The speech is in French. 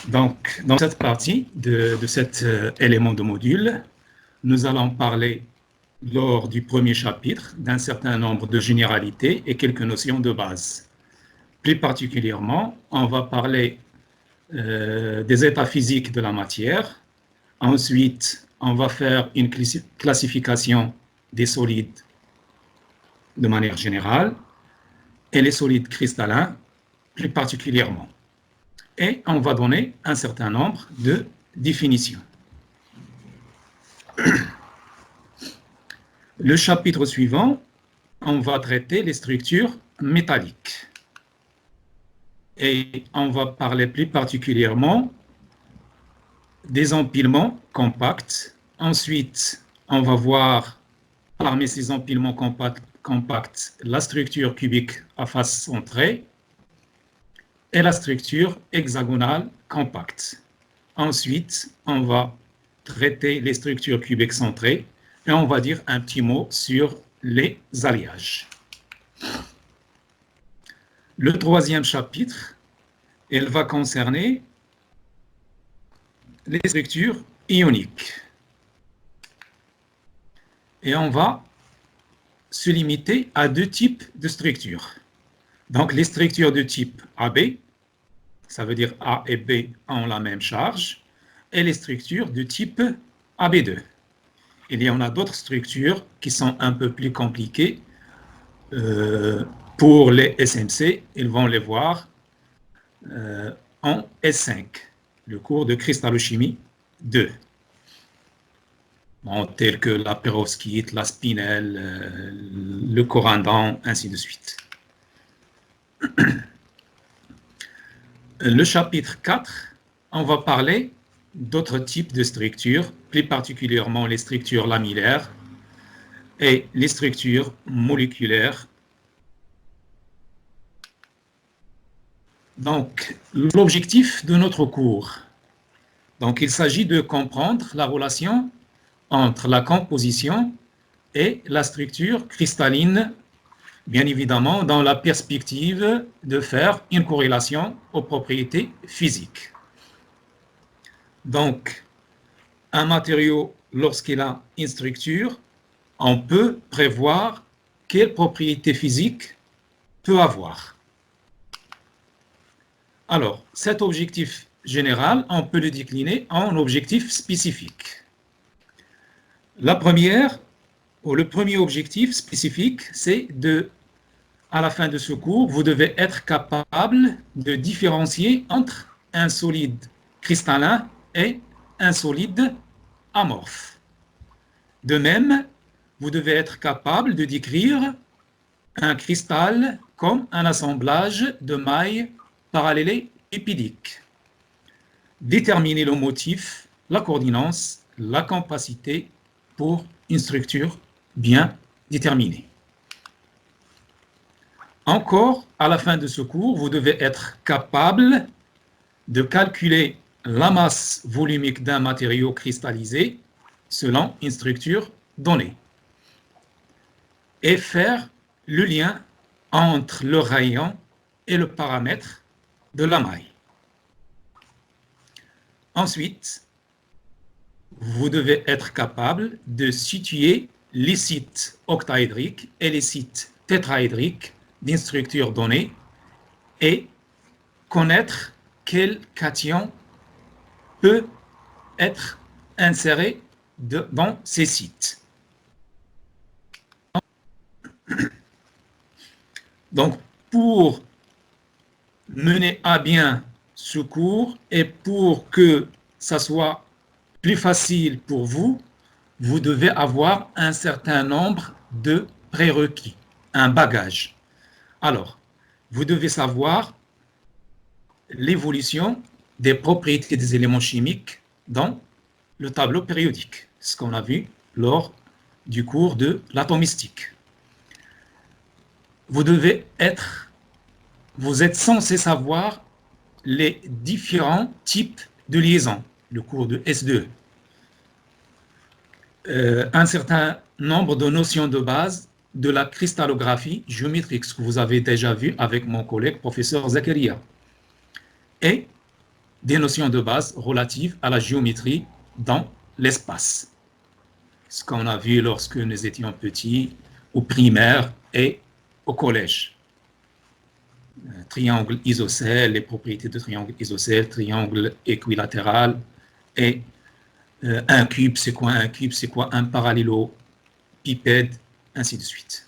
Donc, dans cette partie de cet élément de module, nous allons parler lors du premier chapitre d'un certain nombre de généralités et quelques notions de base. Plus particulièrement, on va parler des états physiques de la matière. Ensuite, on va faire une classification des solides de manière générale et les solides cristallins plus particulièrement. Et on va donner un certain nombre de définitions. Le chapitre suivant, on va traiter les structures métalliques. Et on va parler plus particulièrement des empilements compacts. Ensuite, on va voir parmi ces empilements compacts la structure cubique à face centrée et la structure hexagonale compacte. Ensuite, on va traiter les structures cubiques centrées et on va dire un petit mot sur les alliages. Le troisième chapitre, il va concerner les structures ioniques. Et on va se limiter à deux types de structures. Donc, les structures de type AB, ça veut dire A et B ont la même charge, et les structures de type AB2. Il y en a d'autres structures qui sont un peu plus compliquées. Pour les SMC, ils vont les voir en S5, le cours de cristallochimie 2. Bon, tels que la perovskite, la spinelle, le corindon, ainsi de suite. Le chapitre 4, on va parler d'autres types de structures, plus particulièrement les structures lamellaires et les structures moléculaires. Donc, l'objectif de notre cours, donc il s'agit de comprendre la relation entre la composition et la structure cristalline, bien évidemment dans la perspective de faire une corrélation aux propriétés physiques. Donc, un matériau, lorsqu'il a une structure, on peut prévoir quelles propriétés physiques peut avoir. Alors, cet objectif général, on peut le décliner en objectifs spécifiques. La première, ou le premier objectif spécifique, c'est à la fin de ce cours, vous devez être capable de différencier entre un solide cristallin et un solide amorphe. De même, vous devez être capable de décrire un cristal comme un assemblage de mailles parallélépipédiques. Déterminer le motif, la coordinance, la compacité pour une structure bien déterminée. Encore, à la fin de ce cours, vous devez être capable de calculer la masse volumique d'un matériau cristallisé selon une structure donnée et faire le lien entre le rayon et le paramètre de la maille. Ensuite, vous devez être capable de situer les sites octaédriques et les sites tétraédriques d'une structure donnée et connaître quel cation peut être inséré dans ces sites. Donc, pour mener à bien ce cours et pour que ça soit plus facile pour vous, vous devez avoir un certain nombre de prérequis, un bagage. Alors, vous devez savoir l'évolution des propriétés des éléments chimiques dans le tableau périodique, ce qu'on a vu lors du cours de l'atomistique. Vous êtes censé savoir les différents types de liaisons, le cours de S2. Un certain nombre de notions de base de la cristallographie géométrique, ce que vous avez déjà vu avec mon collègue professeur Zakaria. Et des notions de base relatives à la géométrie dans l'espace. Ce qu'on a vu lorsque nous étions petits, au primaire et au collège. Triangle isocèle, les propriétés de triangle isocèle, triangle équilatéral, et un cube, c'est quoi un cube, c'est quoi un parallélopipède, ainsi de suite.